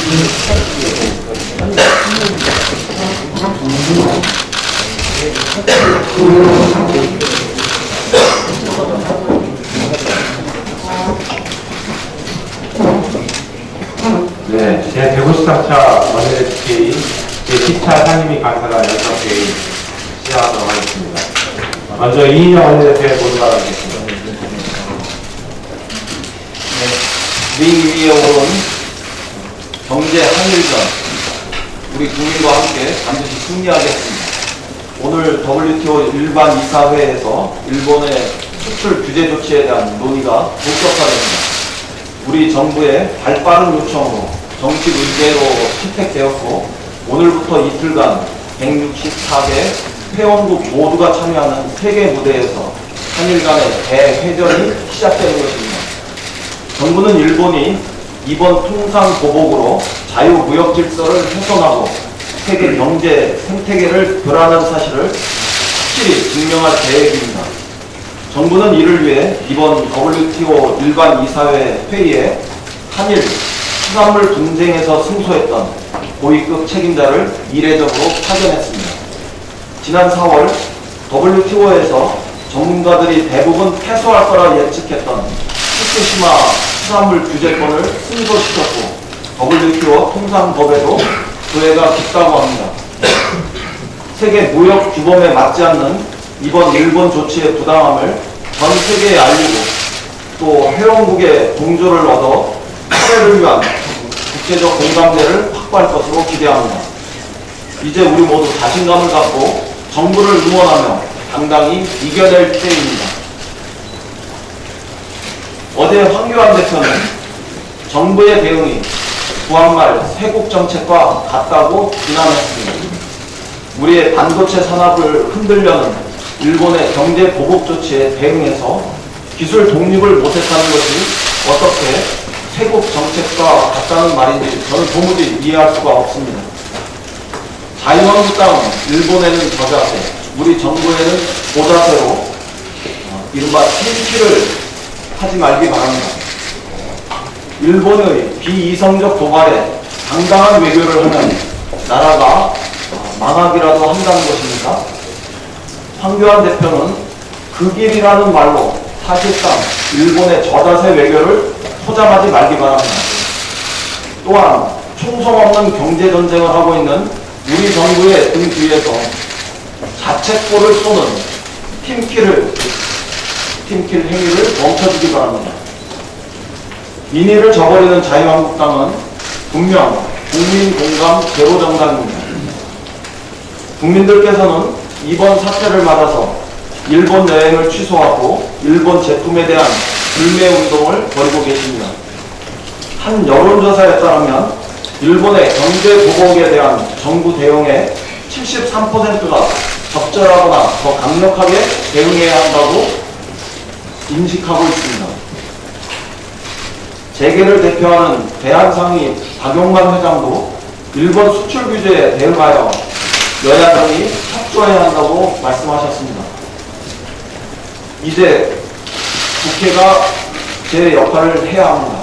네, 제153차 원내대표회의 제10차 상임위 간사단 연석회의 시작하도록 하겠습니다. 먼저 이인영 원내대표의 모두가 하겠습니다. 링 위에 오른 경제 한일전, 우리 국민과 함께 반드시 승리하겠습니다. 오늘 WTO 일반 이사회에서 일본의 수출 규제 조치에 대한 논의가 본격화됩니다. 우리 정부의 발빠른 요청으로 정식 의제로 채택되었고, 오늘부터 이틀간 164개 회원국 모두가 참여하는 세계 무대에서 한일 간의 대회전이 시작되는 것입니다. 정부는 일본이 이번 통상 보복으로 자유무역 질서를 훼손하고 세계 경제 생태계를 불안한 사실을 확실히 증명할 계획입니다. 정부는 이를 위해 이번 WTO 일반 이사회 회의에 한일 수산물 분쟁에서 승소했던 고위급 책임자를 이례적으로 파견했습니다. 지난 4월 WTO에서 전문가들이 대부분 패소할 거라 예측했던 후쿠시마 수산물 규제권을 승소시켰고, WTO 통상법에도 조회가 깊다고 합니다. 세계 무역 규범에 맞지 않는 이번 일본 조치의 부당함을 전 세계에 알리고, 또 회원국의 동조를 얻어 사회를 위한 국제적 공감대를 확보할 것으로 기대합니다. 이제 우리 모두 자신감을 갖고 정부를 응원하며 당당히 이겨낼 때입니다. 어제 황교안 대표는 정부의 대응이 부한말 세국 정책과 같다고 비난했습니다. 우리의 반도체 산업을 흔들려는 일본의 경제 보복 조치에 대응해서 기술 독립을 못했다는 것이 어떻게 세국 정책과 같다는 말인지 저는 도무지 이해할 수가 없습니다. 자유한국당은 일본에는 저자세, 우리 정부에는 고자세로 이른바 팀키를 하지 말기 바랍니다. 일본의 비이성적 도발에 당당한 외교를 하면 나라가 망하기라도 한다는 것입니다. 황교안 대표는 그 길이라는 말로 사실상 일본의 저자세 외교를 포장하지 말기 바랍니다. 또한 총성 없는 경제전쟁을 하고 있는 우리 정부의 등 뒤에서 자책골을 쏘는 팀킬 행위를 멈춰주기 바랍니다. 민의를 저버리는 자유한국당은 분명 국민 공감 제로 정당입니다. 국민들께서는 이번 사태를 맞아서 일본 여행을 취소하고 일본 제품에 대한 불매 운동을 벌이고 계십니다. 한 여론조사에 따르면 일본의 경제 보복에 대한 정부 대응의 73%가 적절하거나 더 강력하게 대응해야 한다고 인식하고 있습니다. 재계를 대표하는 대한상의 박용만 회장도 일본 수출 규제에 대응하여 여야정이 협조해야 한다고 말씀하셨습니다. 이제 국회가 제 역할을 해야 합니다.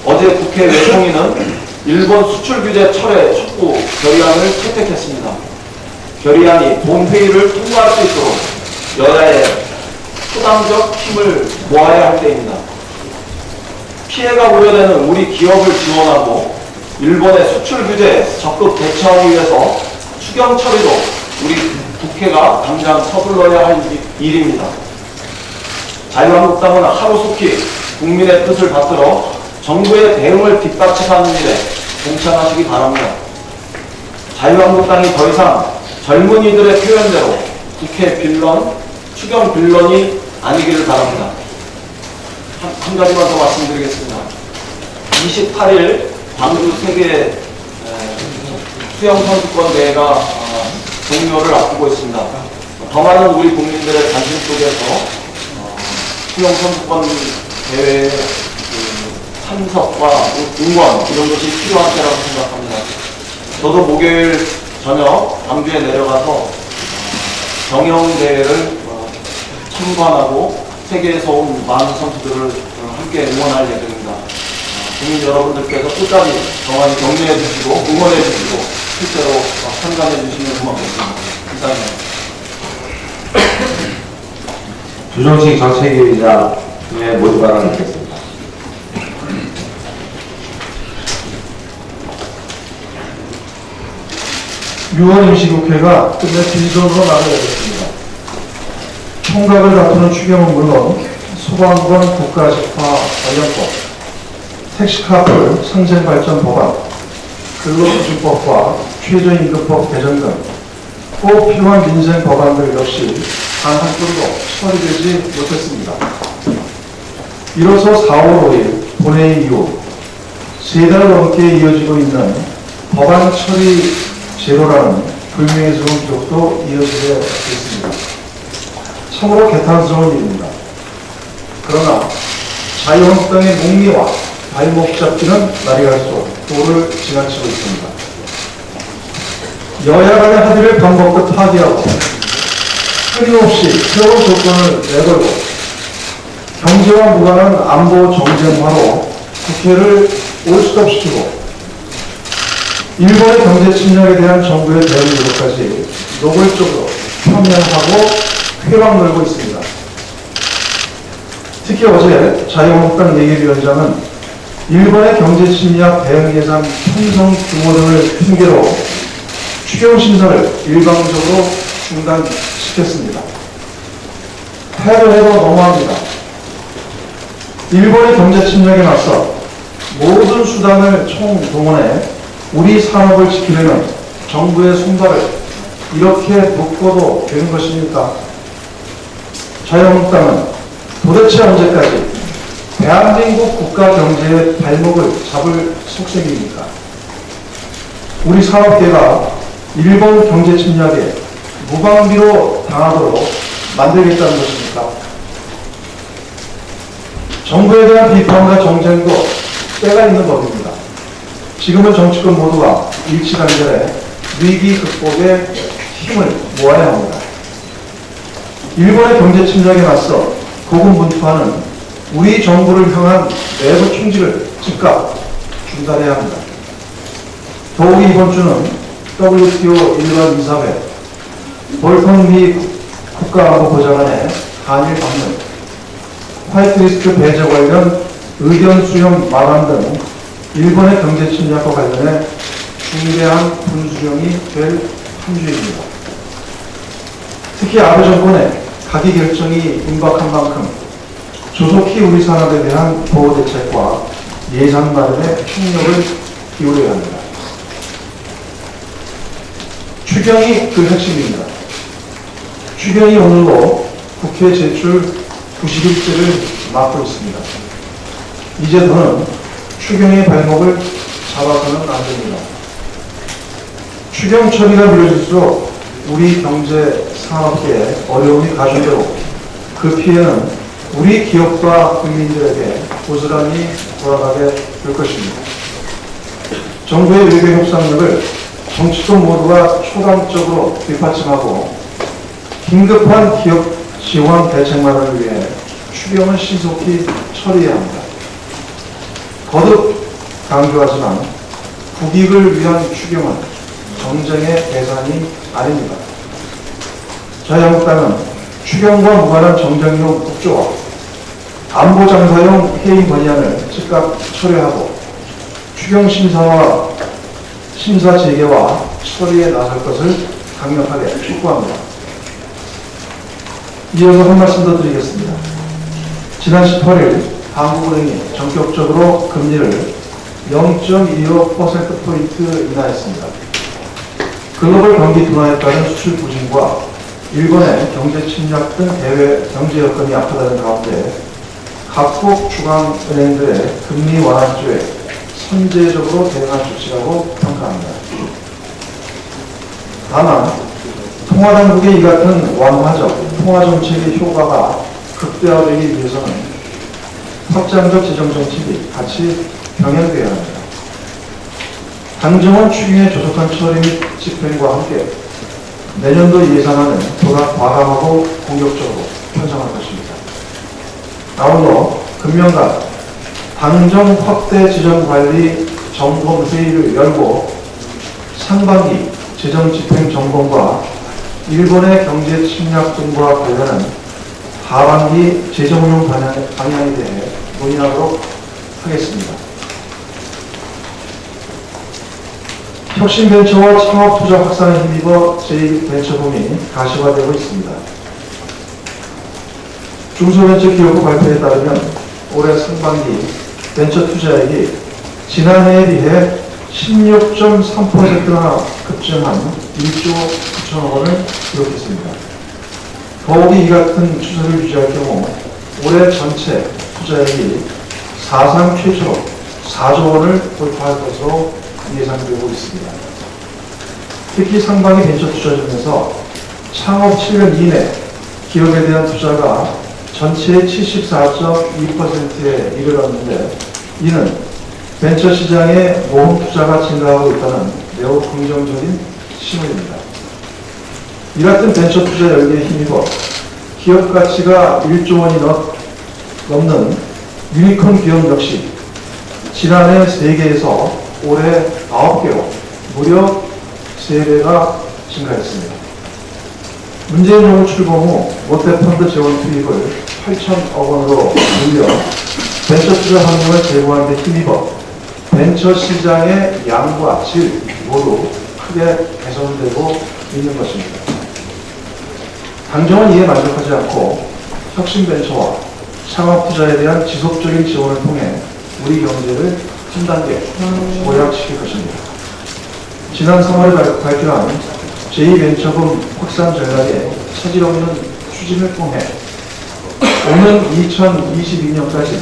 어제 국회 외통위는 일본 수출 규제 철회 촉구 결의안을 채택했습니다. 결의안이 본회의를 통과할 수 있도록 여야의 초당적 힘을 모아야 할 때입니다. 피해가 우려되는 우리 기업을 지원하고 일본의 수출 규제에 적극 대처하기 위해서 추경 처리도 우리 국회가 당장 서둘러야 할 일입니다. 자유한국당은 하루속히 국민의 뜻을 받들어 정부의 대응을 뒷받침하는 일에 동참하시기 바랍니다. 자유한국당이 더 이상 젊은이들의 표현대로 국회 빌런, 추경 빌런이 아니기를 바랍니다. 한 가지만 더 말씀드리겠습니다. 28일 광주 세계 수영선수권 대회가 종료를 앞두고 있습니다. 더 많은 우리 국민들의 관심 속에서 수영선수권 대회의 참석과 응원 이런 것이 필요한 때라고 생각합니다. 저도 목요일 저녁 광주에 내려가서 경영대회를 참관하고 세계에서 온 많은 선수들을 함께 응원할 예정입니다. 국민 여러분들께서 끝까지 정확히 격려해 주시고 응원해 주시고 실제로 참가해 주시면 고맙겠습니다. 이상입니다. 주정식 정책위의장의 모두 발언을 듣겠습니다. (6월) 임시국회가 끝내 빈손으로 마무리되었습니다. 총각을 다투는 추경은 물론 소방관 국가직화관련법, 택시카풀 상생발전 법안, 근로기준법과 최저임금법 개정 등 꼭 필요한 민생 법안들 역시 단 한 건도 처리되지 못했습니다. 이로써 4월 5일 본회의 이후 3달 넘게 이어지고 있는 법안 처리 제로라는 불명예스러운 기록도 이어지게 됐습니다. 참으로 개탄스러운 일입니다. 그러나 자유한국당의 목리와 발목 잡기는 날이 갈수록 도를 지나치고 있습니다. 여야 간의 합의를 방법껏 파기하고 끊임없이 새로운 조건을 내걸고 경제와 무관한 안보 정쟁화로 국회를 올스톱시키고 일본의 경제 침략에 대한 정부의 대응 노력까지 노골적으로 표명하고 회방 놀고 있습니다. 특히 어제 자유한국당 예결위원장은 일본의 경제 침략 대응 예산 편성 규모 등을 핑계로 추경 심사를 일방적으로 중단시켰습니다. 해도 너무합니다. 일본의 경제 침략에 맞서 모든 수단을 총동원해 우리 산업을 지키려면 정부의 손발을 이렇게 놓고도 되는 것입니까? 자유한국당은 도대체 언제까지 대한민국 국가 경제의 발목을 잡을 속셈입니까? 우리 산업계가 일본 경제 침략에 무방비로 당하도록 만들겠다는 것입니까? 정부에 대한 비판과 정쟁도 때가 있는 법입니다. 지금은 정치권 모두가 일치단결해 위기 극복에 힘을 모아야 합니다. 일본의 경제 침략에 맞서 고군분투하는 우리 정부를 향한 내부 총질을 즉각 중단해야 합니다. 더욱이 이번 주는 WTO 일반 이사회, 볼턴 미 국가안보보좌관의 한일 방문, 화이트리스트 배제 관련 의견 수렴 마감 등 일본의 경제 침략과 관련해 중대한 분수령이 될 한 주입니다. 특히 아베 정권의 가기 결정이 임박한 만큼 조속히 우리 산업에 대한 보호 대책과 예산 마련에 총력을 기울여야 합니다. 추경이 그 핵심입니다. 추경이 오늘로 국회 제출 90일째를 맞고 있습니다. 이제 더는 추경의 발목을 잡아서는 안 됩니다. 추경 처리가 미뤄질수록 우리 경제 산업계에 어려움이 가중되고 그 피해는 우리 기업과 국민들에게 고스란히 돌아가게 될 것입니다. 정부의 외교 협상력을 정치권 모두가 초당적으로 뒷받침하고 긴급한 기업 지원 대책 마련을 위해 추경을 신속히 처리해야 합니다. 거듭 강조하지만 국익을 위한 추경은 정쟁의 대상이 아닙니다. 자유한국당은 추경과 무관한 정쟁용 국조와 안보장사용 회의 건의안을 즉각 철회하고 추경 심사 재개와 처리에 나설 것을 강력하게 촉구합니다. 이어서 한 말씀 더 드리겠습니다. 지난 18일 한국은행이 전격적으로 금리를 0.25%포인트 인하했습니다. 글로벌 경기 둔화에 따른 수출 부진과 일본의 경제 침략 등 대외 경제 여건이 악화되는 가운데 각국 중앙은행들의 금리 완화조에 선제적으로 대응한 조치라고 평가합니다. 다만 통화당국의 이 같은 완화적 통화정책의 효과가 극대화되기 위해서는 확장적 재정정책이 같이 병행되어야 합니다. 당정원 추경의 조속한 처리 및 집행과 함께 내년도 예산안은 보다 과감하고 공격적으로 편성할 것입니다. 아울러 금년간 당정 확대 지정 관리 점검 회의를 열고 상반기 재정 집행 점검과 일본의 경제 침략 등과 관련한 하반기 재정 운용 방향에 대해 논의하도록 하겠습니다. 혁신벤처와 창업투자 확산에 힘입어 제2벤처붐이 가시화되고 있습니다. 중소벤처기업부 발표에 따르면 올해 상반기 벤처 투자액이 지난해에 비해 16.3%나 급증한 1조 9천억 원을 기록했습니다. 더욱이 이 같은 추세를 유지할 경우 올해 전체 투자액이 사상 최초로 4조 원을 돌파할 것으로 예상되고 있습니다. 특히 상반기 벤처 투자 중에서 창업 7년 이내 기업에 대한 투자가 전체의 74.2%에 이르렀는데 이는 벤처 시장의 모험 투자가 증가하고 있다는 매우 긍정적인 신호입니다. 이 같은 벤처 투자 열기에 힘입어 기업 가치가 1조 원이 넘는 유니콘 기업 역시 지난해 3개에서 올해 9개로 무려 3배가 증가했습니다. 문재인 정부 출범 후 롯데펀드 재원 투입을 8천억 원으로 늘려 벤처 투자 환경을 제고하는 데 힘입어 벤처 시장의 양과 질 모두 크게 개선되고 있는 것입니다. 당정은 이에 만족하지 않고 혁신벤처와 창업투자에 대한 지속적인 지원을 통해 우리 경제를 한 단계 도약시킬 것입니다. 지난 3월에 발표한 제2벤처붐 확산 전략의 차질 없는 추진을 통해 오는 2022년까지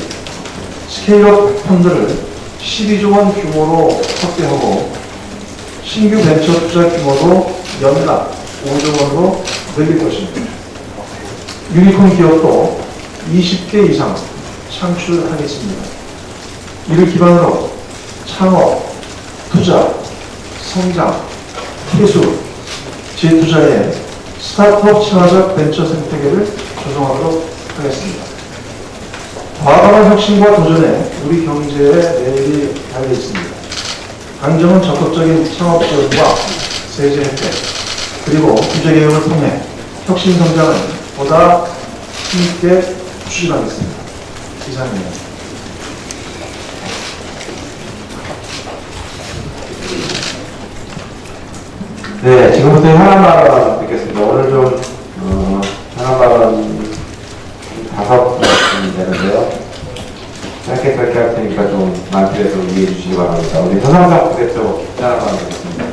스케일업 펀드를 12조 원 규모로 확대하고 신규 벤처 투자 규모도 연간 5조 원으로 늘릴 것입니다. 유니콘 기업도 20개 이상 창출하겠습니다. 이를 기반으로 창업, 투자, 성장, 기술, 재투자의 스타트업 친화적 벤처 생태계를 조성하도록 하겠습니다. 과감한 혁신과 도전에 우리 경제의 내일이 달려 있습니다. 당정은 적극적인 창업 지원과 세제 혜택, 그리고 규제 개혁을 통해 혁신 성장을 보다 힘있게 추진하겠습니다. 이상입니다. 네, 지금부터 현안 발언 듣겠습니다. 오늘 좀 현안 발언 5분 되는데요. 짧게 할 테니까 좀 많게라도 이해해 주시기 바랍니다. 우리 현상사 부대표 현안 발언 듣겠습니다.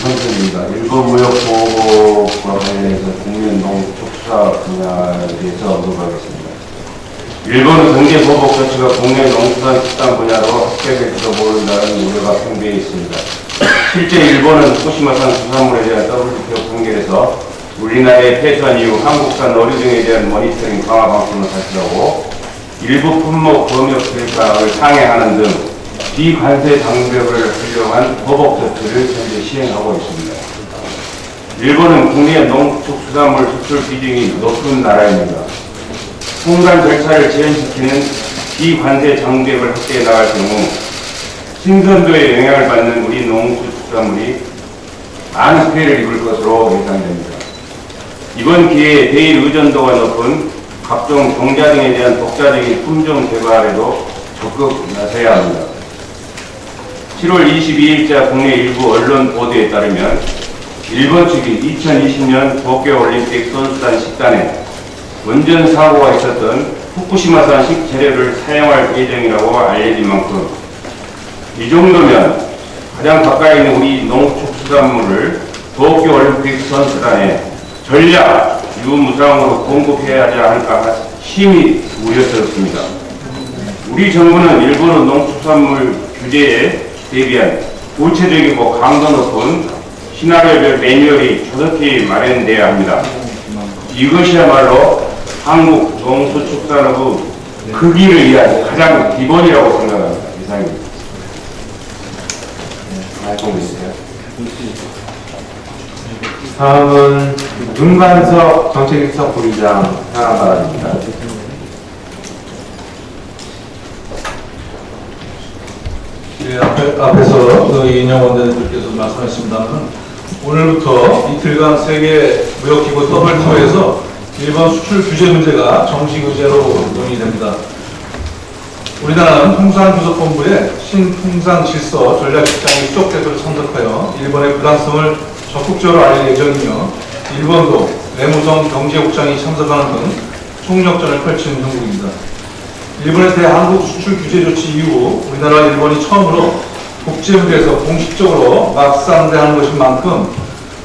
선생입니다. 일본 무역 보호과 관련해서 국민 농축사 분야에 대해서 언급하겠습니다. 일본은 경제 보복 조치가 국내 농수산 식당 분야로 합격해서 모른다는 우려가 평대해 있습니다. 실제 일본은 후쿠시마산 수산물에 대한 WTO 판결에서 우리나라에 폐수한 이후 한국산 어류 등에 대한 모니터링 강화 방침을 발표하고 일부 품목 검역 결과를 상회하는 등 비관세 장벽을 활용한 보복 조치를 현재 시행하고 있습니다. 일본은 국내 농축수산물 수출 비중이 높은 나라입니다. 통관 절차를 지연시키는 비관세 장벽을 확대해 나갈 경우 신선도에 영향을 받는 우리 농축수산물이 많은 피해를 입을 것으로 예상됩니다. 이번 기회에 대일 의존도가 높은 각종 종자 등에 대한 독자적인 품종 개발에도 적극 나서야 합니다. 7월 22일자 국내 일부 언론 보도에 따르면 일본 측이 2020년 도쿄올림픽 선수단 식단에 원전 사고가 있었던 후쿠시마산 식재료를 사용할 예정이라고 알려진 만큼 이 정도면 가장 가까이 있는 우리 농축수산물을 도쿄올림픽 선수단에 전략 유무상으로 공급해야 하지 않을까 심히 우려스럽습니다. 우리 정부는 일본의 농축산물 규제에 대비한 구체적이고 강도 높은 시나리오별 매뉴얼이 조속히 마련돼야 합니다. 이것이야말로 한국 농수축산업의 크기를 위한 가장 기본이라고 생각합니다. 이상입니다. 말씀 주세요. 다음은 윤관석 정책위성 부의장 현안 발언입니다. 예, 앞에서 이인영 원내대표께서 말씀하셨습니다만 오늘부터 이틀간 세계 무역기구 WTO에서 일본 수출 규제 문제가 정식 의제로 논의됩니다. 우리나라는 통상교섭본부에 신통상질서 전략실장이 수석대표를 참석하여 일본의 부당성을 적극적으로 알릴 예정이며 일본도 외무성 경제국장이 참석하는 등 총력전을 펼치는 형국입니다. 일본의 대한국 수출 규제 조치 이후 우리나라와 일본이 처음으로 국제무대에서 공식적으로 맞상대하는 것인 만큼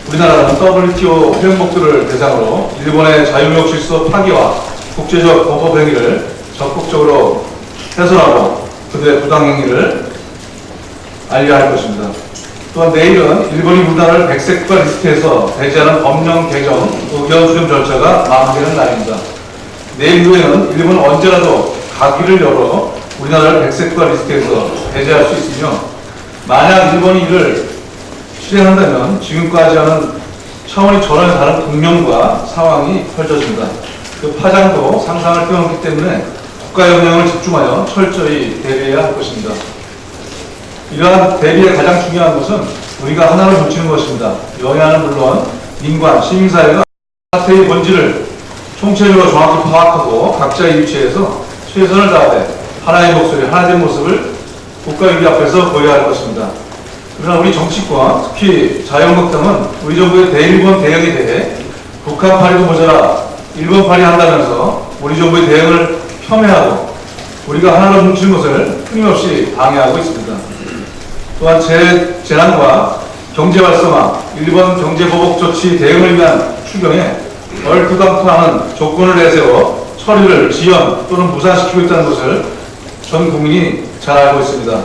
우리나라는 WTO 회원국들을 대상으로 일본의 자유무역 질서 파기와 국제적 범법 행위를 적극적으로 해소하고 그들의 부당행위를 알려야 할 것입니다. 또한 내일은 일본이 우리나라를 백색 국가 리스트에서 배제하는 법령 개정 의견 수렴 절차가 마무리되는 날입니다. 내일 이후에는 일본은 언제라도 가기를 열어 우리나라를 백색 국가 리스트에서 배제할 수 있으며 만약 일본이 이를 실행한다면 지금까지와는 차원이 전혀 다른 국면과 상황이 펼쳐집니다. 그 파장도 상상을 뛰어넘기 때문에 국가 역량을 집중하여 철저히 대비해야 할 것입니다. 이러한 대비의 가장 중요한 것은 우리가 하나로 뭉치는 것입니다. 여야는 물론 민관, 시민사회가 사태의 본질을 총체적으로 정확히 파악하고 각자의 위치에서 최선을 다해 하나의 목소리, 하나된 모습을 국가위기 앞에서 보여야 할 것입니다. 그러나 우리 정치권, 특히 자유한국당은 우리 정부의 대일본 대응에 대해 북한파리도 모자라 일본파리 한다면서 우리 정부의 대응을 폄훼하고 우리가 하나로 뭉치는 것을 끊임없이 방해하고 있습니다. 또한 재난과 경제 활성화, 일본 경제 보복 조치 대응을 위한 추경에 얼토당토하는 조건을 내세워 처리를 지연 또는 무산시키고 있다는 것을 전 국민이 잘 알고 있습니다.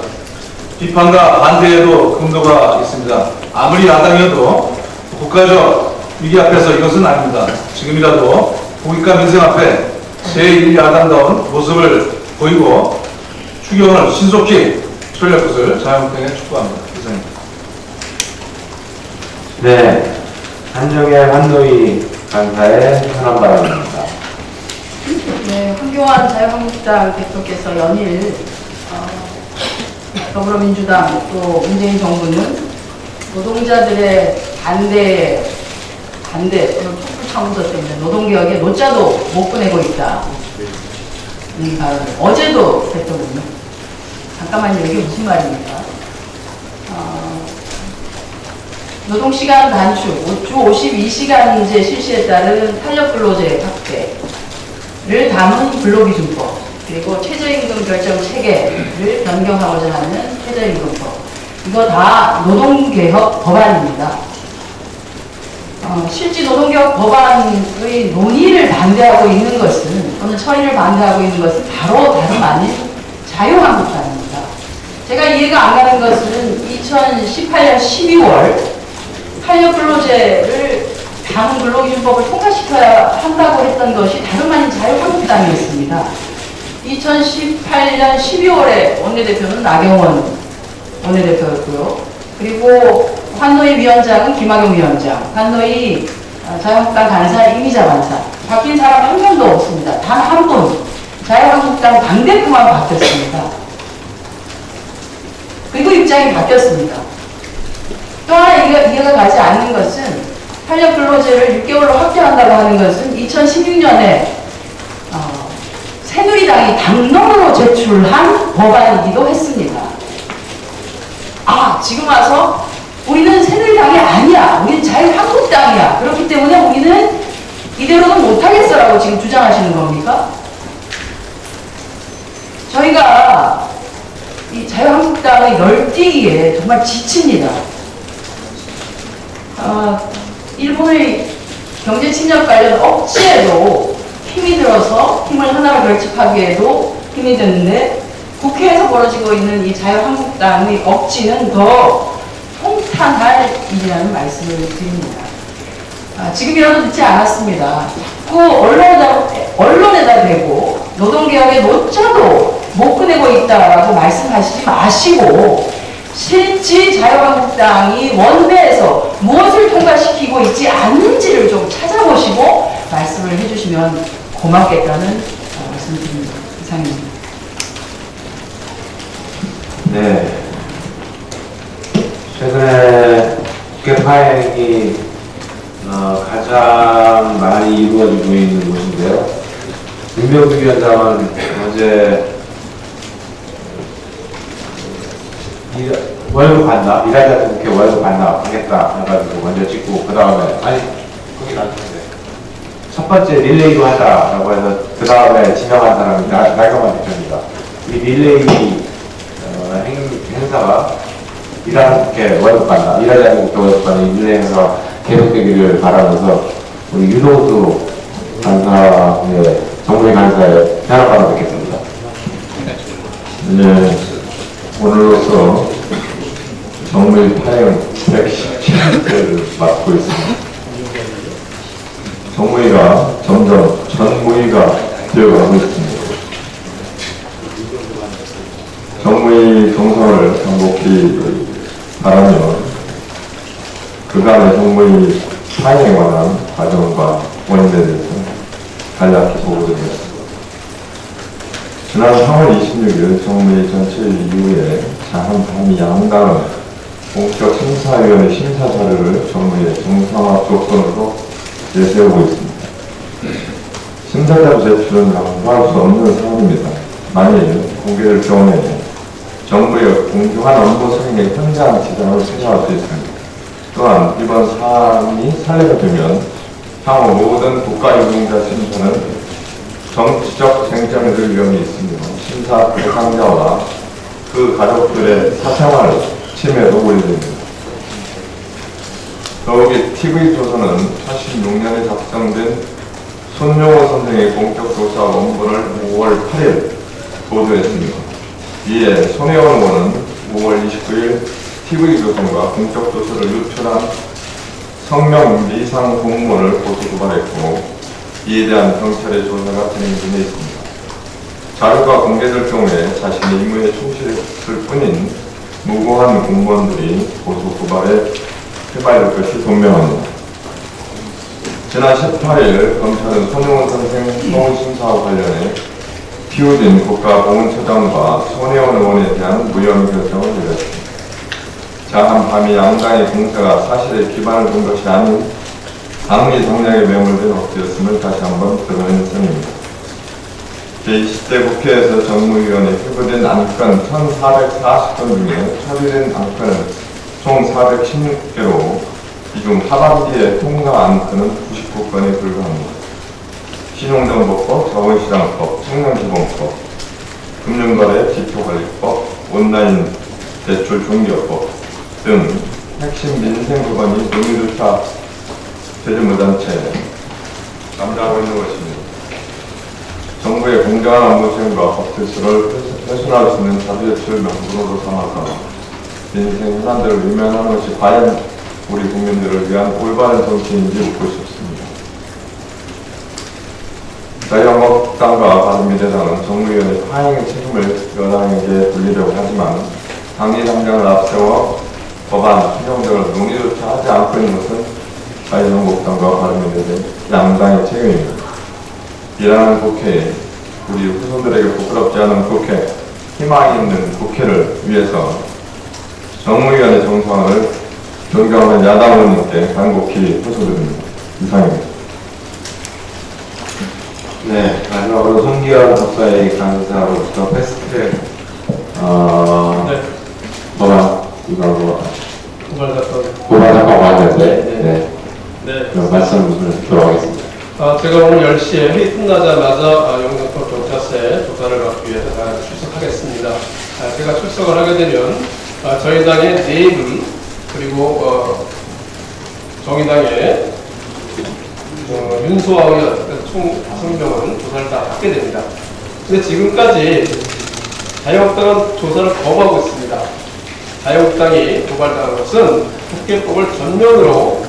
비판과 반대에도 금도가 있습니다. 아무리 야당이어도 국가적 위기 앞에서 이것은 아닙니다. 지금이라도 국익과 민생 앞에 제1야당다운 모습을 보이고 추경을 신속히 처리할 것을 자유한국당에 촉구합니다. 이상입니다. 네, 한정현 한노희 간사의 현안 발언입니다. 네, 황교안 자유한국당 대표께서 연일 더불어민주당 또 문재인 정부는 노동자들의 반대 또는 촛불 청구서 때문에 노동개혁에 노자도 못 보내고 있다. 어제도 대표는요. 잠깐만요, 이게 무슨 말입니까? 노동시간 단축, 주 52시간제 실시에 따른 탄력근로제 확대를 담은 근로기준법, 그리고 최저임금 결정 체계를 변경하고자 하는 최저임금법, 이거 다 노동개혁 법안입니다. 실제 노동개혁 법안의 논의를 반대하고 있는 것은, 또는 처리를 반대하고 있는 것은 바로 다름 아닌 자유한국당입니다. 제가 이해가 안 가는 것은 2018년 12월 탄력근로제를 담은 근로기준법을 통과시켜야 한다고 했던 것이 다름 아닌 자유한국당이었습니다. 2018년 12월에 원내대표는 나경원 원내대표였고요. 그리고 한노희 위원장은 김학용 위원장, 한노희 자유한국당 간사 이미자 간사, 바뀐 사람 한 명도 없습니다. 단 한 분, 자유한국당 당대표만 바뀌었습니다. 그리고 입장이 바뀌었습니다. 또 하나 이해가 가지 않는 것은 탄력근로제를 6개월로 확대한다고 하는 것은 2016년에 새누리당이 당론으로 제출한 법안이기도 했습니다. 지금 와서 우리는 새누리당이 아니야, 우리는 자유한국당이야, 그렇기 때문에 우리는 이대로는 못하겠어라고 지금 주장하시는 겁니까? 저희가 이 자유한국당의 널뛰기에 정말 지칩니다. 일본의 경제 침략 관련 억지에도 힘이 들어서 힘을 하나로 결집하기에도 힘이 드는데 국회에서 벌어지고 있는 이 자유한국당의 억지는 더 통탄할 일이라는 말씀을 드립니다. 지금이라도 늦지 않았습니다. 자꾸 언론에다 대고 노동개혁의 노자도 못 꺼내고 있다라고 말씀하시지 마시고 실제 자유한국당이 원내에서 무엇을 통과시키고 있지 않는지를 좀 찾아보시고 말씀을 해주시면 고맙겠다는 말씀드립니다. 이상입니다. 네. 최근에 국회 파행이 가장 많이 이루어지고 있는 곳인데요. 윤병수 위원장은 어제 월급 받나? 일하지 않는 국회 월급 받나? 하겠다 해가지고 먼저 찍고 그 다음에 아니 거기 나중인데 첫 번째 릴레이로 하자라고 해서 그 다음에 지명한 사람이 날감한 대표입니다. 이 릴레이 행사가 일하는 국회 월급 받나? 일하지 않는 국회 월급 받나? 이 릴레이 행사가 계속되기를 바라면서 우리 윤호수 간사의 정부의 간사의 현황을 듣겠습니다. 네, 오늘로서 정부의 파행 117회를 맡고 있습니다. 정무위가 점점 전무위가 되어가고 있습니다. 정무위 동선을 정복히 바라며 그간의 정무위 파행에 관한 과정과 원인에 대해서 간략히 보고드리겠습니다. 지난 3월 26일 정무위 전체 이후에 자한당이 양당은 공적 심사위원회 심사 자료를 정무위에 정상화 조건으로 내세우고 있습니다. 심사자료 제출은 양보할 수 없는 사안입니다. 만일 공개될 경우에 정부의 공정한 업무 수행에 현장 지장을 생겨날 수 있습니다. 또한 이번 사안이 사례가 되면 향후 모든 국가유공자 심사는 정치적 쟁점이 될 위험이 있으며 심사 대상자와 그 가족들의 사생활 침해도 우려됩니다. 더욱이 TV조선은 86년에 작성된 손용호 선생의 공적조사 원본을 5월 8일 보도했습니다. 이에 손혜원 의원은 5월 29일 TV조선과 공적조사를 유출한 성명 미상 공문을 고소 고발했고 이에 대한 경찰의 조사가 진행 중에 있습니다. 자료가 공개될 경우에 자신의 임무에 충실했을 뿐인 무고한 공무원들이 고소 고발에 휘말릴 것이 분명합니다. 지난 18일 검찰은 손용호 선생 서울심사와 관련해 피고진 국가보훈처장과 손혜원 의원에 대한 무혐의 결정을 내렸습니다. 자한 밤이 양당의 공세가 사실에 기반을 둔 것이 아닌 당리 정략에 매몰된 억지였음을 다시 한번 드러낸 셈입니다. 제20대 국회에서 정무위원회 회부된 안건 1440건 중에 처리된 안건은 총 416개로 이 중 하반기에 통과 안건은 99건에 불과합니다. 신용정보법, 자본시장법, 청년기본법, 금융거래 지표관리법, 온라인 대출 종료법 등 핵심 민생 법안이 논의조차 되지 못한 채 남자하고 있는 것입니다. 정부의 공정한 업무 수행과 법 질서를 훼손할 수 있는 자비대출 명분으로 삼아서 민생 현안들을 외면하는 것이 과연 우리 국민들을 위한 올바른 정치인지 묻고 싶습니다. 자유한국당과 바른미래당은 정무위원회 파행의 책임을 여당에게 돌리려고 하지만 당리 당장을 앞세워 법안, 추경 등을 논의조차 하지 않고 있는 것은 자유한국당과 바른미래당 양당의 책임입니다. 일하는 국회에 우리 후손들에게 부끄럽지 않은 국회, 희망이 있는 국회를 위해서 정무위원회 정상을 존경하는 야당 의원님께 간곡히 호소드립니다. 이상입니다. 네, 마지막으로 송기현 법사위 간사로부터 패스트트랙 법안 이거 고발사건 왔는데 그럼 말씀을 듣도록 하겠습니다. 제가 오늘 10시에 회의 끝나자마자 영등포 경찰서에 조사를 받기 위해서 출석하겠습니다. 제가 출석을 하게 되면 저희 당의 4분 그리고 정의당의 윤소아 의원 총 5명은 조사를 다 받게 됩니다. 근데 지금까지 자유한국당은 조사를 거부하고 있습니다. 자유한국당이 고발당한 것은 국회법을 전면으로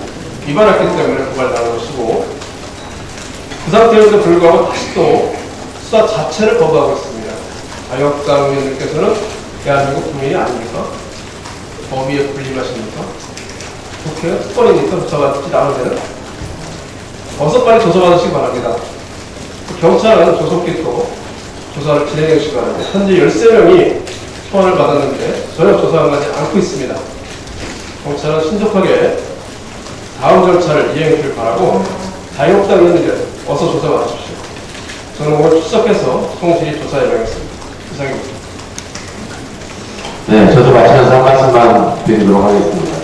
위반했기 때문에 고발당한 것이고 그 상태에도 불구하고 다시 또 수사 자체를 거부하고 있습니다. 자유한국당 의원님께서는 대한민국 국민이 아닙니까? 범위에 분리하십니까? 국회가 특권이니까 조사받지 나올 때는 어서 빨리 조사받으시기 바랍니다. 경찰은 조속기로 조사를 진행해 주시기 바랍니다. 현재 13명이 소환을 받았는데 전혀 조사하지 않고 있습니다. 경찰은 신속하게 다음 절차를 이행해 주길 바라고 자유한국당 의원님들 어서 조사 받으십시오. 저는 오늘 출석해서 성실히 조사에 임하겠습니다. 이상입니다. 네, 저도 마치면서 한 말씀만 드리도록 하겠습니다.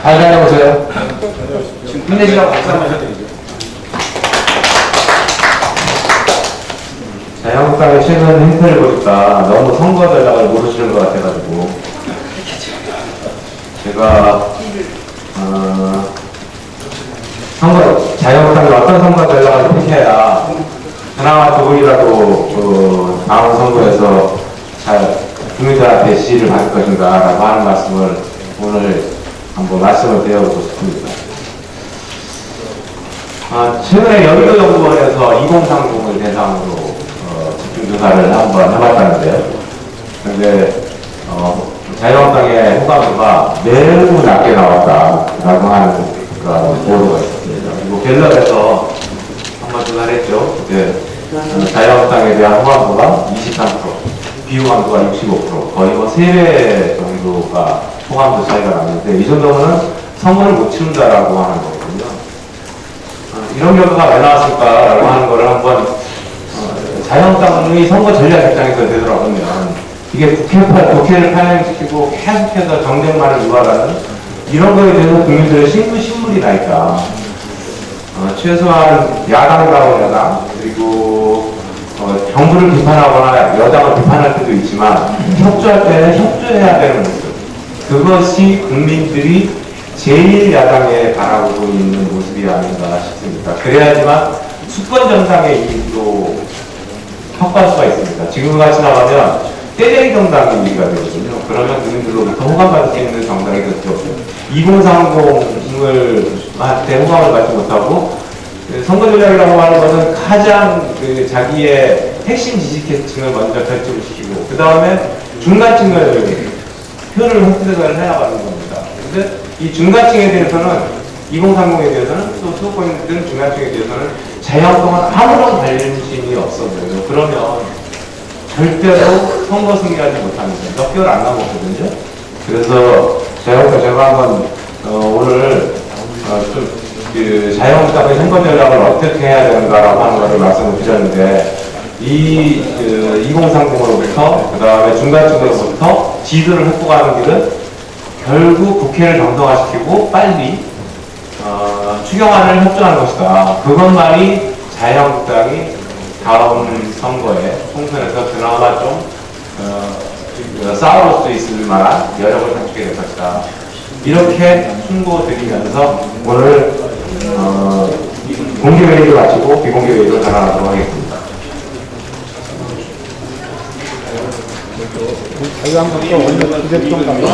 잘 다녀오세요. 힘내시라고 박수 한번 해드리죠. 자유한국당의 최근 행태를 보니까 너무 선거 전략을 모르시는 것 같아가지고 제가 자유한국당이 어떤 선거 전략을 펼쳐야 그나마 조금이라도 다음 선거에서 잘 국민들한테 지지를 받을 것인가라고 하는 말씀을 오늘 한번 말씀을 드려보고 싶습니다. 최근에 여의도연구원에서 2030을 대상으로 집중조사를 한번 해봤다는데요. 그런데 자유한국당의 호감도가 매우 낮게 나왔다라고 하는 보도가 있었습니다. 그리고 갤럽에서 한번 조사를 했죠. 그때 자유한국당에 대한 호감도가 23%, 비호감도가 65%, 거의 뭐 3배 정도가 호감도 차이가 나는데 이 정도면 선거를 못 치른다라고 하는 거거든요. 이런 결과가 왜 나왔을까라고 하는 거를 한번 자유한국당의 선거 전략 입장에서 되돌아보면 이게 국회를 파행시키고 계속해서 정쟁만을 유발하는 이런 거에 대해서 국민들의 신물이 나 있다. 최소한 야당이라고 여당 그리고 정부를 비판하거나 여당을 비판할 때도 있지만 협조할 때는 협조해야 되는 모습. 그것이 국민들이 제일 야당에 바라보고 있는 모습이 아닌가 싶습니다. 그래야지만 수권 정당의 이익도 확보할 수가 있습니다. 지금같이 나가면 떼쟁이 정당의 이익가 되거든요. 그러면 국민들로부터 호감받을 수 있는 정당이 그렇게 없어요. 2030을 한테 호감을 받지 못하고 선거 전략이라고 하는 것은 가장 자기의 핵심 지지계층을 먼저 결집시키고 그 다음에 중간층을 표를 획득을 해나가는 겁니다. 그런데 이 중간층에 대해서는 2030에 대해서는 또 수도권인 중간층에 대해서는 자유한국당은 아무런 관심이 없어 보여요. 그러면 절대로 선거 승리하지 못합니다. 몇 개월 안 남았거든요. 그래서 제가 한번 오늘 자유한국당의 선거 전략을 어떻게 해야 되는가라고 하는 것을 말씀을 드렸는데 이 2030으로부터 그 다음에 중간층으로부터 지지를 회복하는 길은 결국 국회를 정상화시키고 빨리 추경안을 협조하는 것이다. 그것만이 자유한국당이 다음 선거에 총선에서 그나마 좀 싸울 수 있을 만한 여력을 갖추게 될 것이다. 이렇게 충고드리면서 오늘 공개회의를 마치고 비공개회의를 전환하도록 하겠습니다. 자유한국당 원내 부대표 감사